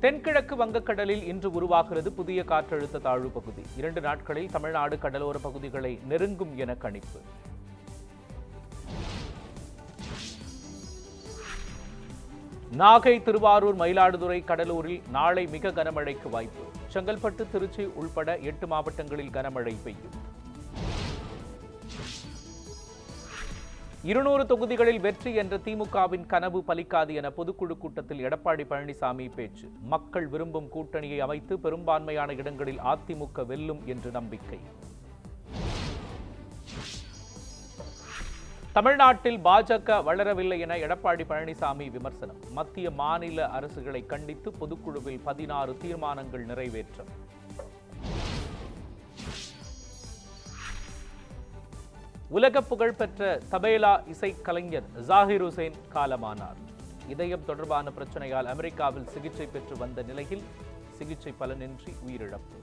தென்கிழக்கு வங்கக்கடலில் இன்று உருவாகிறது புதிய காற்றழுத்த தாழ்வு பகுதி. 2 நாட்களில் தமிழ்நாடு கடலோர பகுதிகளை நெருங்கும் என கணிப்பு. நாகை, திருவாரூர், மயிலாடுதுறை, கடலூரில் நாளை மிக கனமழைக்கு வாய்ப்பு. செங்கல்பட்டு, திருச்சி உள்பட 8 மாவட்டங்களில் கனமழை பெய்யும். 200 தொகுதிகளில் வெற்றி என்ற திமுகவின் கனவு பலிக்காது என பொதுக்குழு கூட்டத்தில் எடப்பாடி பழனிசாமி பேச்சு. மக்கள் விரும்பும் கூட்டணியை அமைத்து பெரும்பான்மையான இடங்களில் அதிமுக வெல்லும் என்று நம்பிக்கை. தமிழ்நாட்டில் பாஜக வளரவில்லை என எடப்பாடி பழனிசாமி விமர்சனம். மத்திய மாநில அரசுகளை கண்டித்து பொதுக்குழுவில் 16 தீர்மானங்கள் நிறைவேற்றம். உலக புகழ்பெற்ற தபேலா இசைக்கலைஞர் ஜாகிர் ஹுசைன் காலமானார். இதயம் தொடர்பான பிரச்சனையால் அமெரிக்காவில் சிகிச்சை பெற்று வந்த நிலையில் சிகிச்சை பலனின்றி உயிரிழப்பு.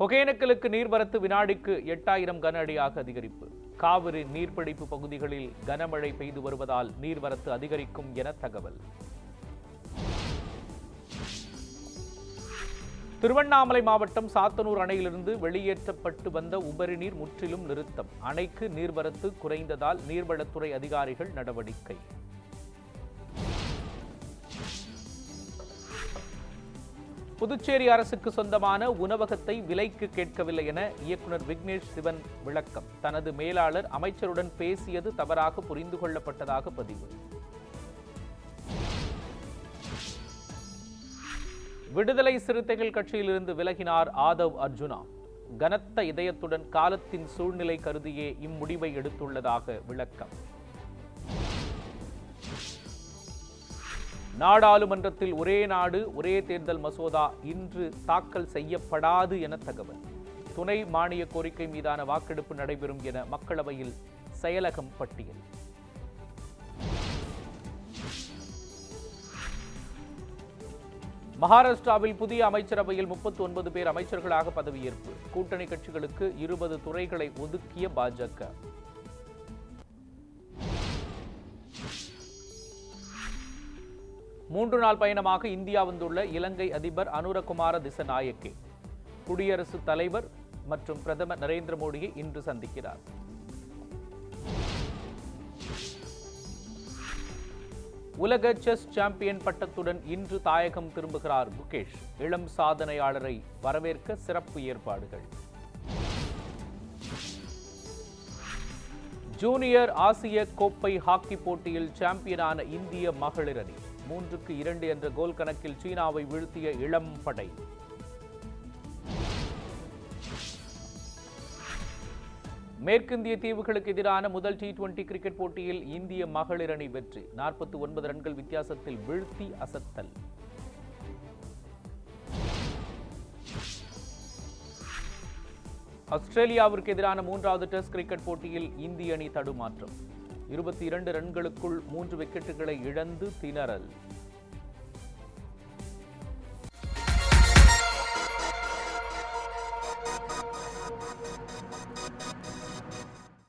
ஒகேனக்கலுக்கு நீர்வரத்து வினாடிக்கு 8000 கன அடியாக அதிகரிப்பு. காவிரி நீர்பிடிப்பு பகுதிகளில் கனமழை பெய்து வருவதால் நீர்வரத்து அதிகரிக்கும் என தகவல். திருவண்ணாமலை மாவட்டம் சாத்தனூர் அணையிலிருந்து வெளியேற்றப்பட்டு வந்த உபரி நீர் முற்றிலும் நிறுத்தம். அணைக்கு நீர்வரத்து குறைந்ததால் நீர்வளத்துறை அதிகாரிகள் நடவடிக்கை. புதுச்சேரி அரசுக்கு சொந்தமான உணவகத்தை விலைக்கு கேட்கவில்லை என இயக்குநர் விக்னேஷ் சிவன் விளக்கம். தனது மேலாளர் அமைச்சருடன் பேசியது தவறாக புரிந்து கொள்ளப்பட்டதாக பதிவு. விடுதலை சிறுத்தைகள் கட்சியிலிருந்து விலகினார் ஆதவ் அர்ஜுனா. கனத்த இதயத்துடன் காலத்தின் சூழ்நிலை கருதியே இம்முடிவை எடுத்துள்ளதாக விளக்கம். நாடாளுமன்றத்தில் ஒரே நாடு ஒரே தேர்தல் மசோதா இன்று தாக்கல் செய்யப்படாது என தகவல். துணை மானிய கோரிக்கை மீதான வாக்கெடுப்பு நடைபெறும் என மக்களவையில் செயலகம் பட்டியல். மகாராஷ்டிராவில் புதிய அமைச்சரவையில் 39 பேர் அமைச்சர்களாக பதவியேற்பு. கூட்டணி கட்சிகளுக்கு 20 துறைகளை ஒதுக்கிய பாஜக. மூன்று நாள் பயணமாக இந்தியா வந்துள்ள இலங்கை அதிபர் அனுரகுமார திசநாயக்கே குடியரசுத் தலைவர் மற்றும் பிரதமர் நரேந்திர மோடியை இன்று சந்திக்கிறார். உலக செஸ் சாம்பியன் பட்டத்துடன் இன்று தாயகம் திரும்புகிறார் குகேஷ். இளம் சாதனையாளரை வரவேற்க சிறப்பு ஏற்பாடுகள். ஜூனியர் ஆசிய கோப்பை ஹாக்கி போட்டியில் சாம்பியனான இந்திய மகளிர் அணி 3-2 என்ற கோல் கணக்கில் சீனாவை வீழ்த்திய இளம் படை. மேற்கிந்திய தீவுகளுக்கு எதிரான முதல் T20 கிரிக்கெட் போட்டியில் இந்திய மகளிர் அணி வெற்றி. 49 ரன்கள் வித்தியாசத்தில் வீழ்த்தி அசத்தல். ஆஸ்திரேலியாவிற்கு எதிரான 3வது டெஸ்ட் கிரிக்கெட் போட்டியில் இந்திய அணி தடுமாற்றம். 22 ரன்களுக்குள் 3 விக்கெட்டுகளை இழந்து திணறல்.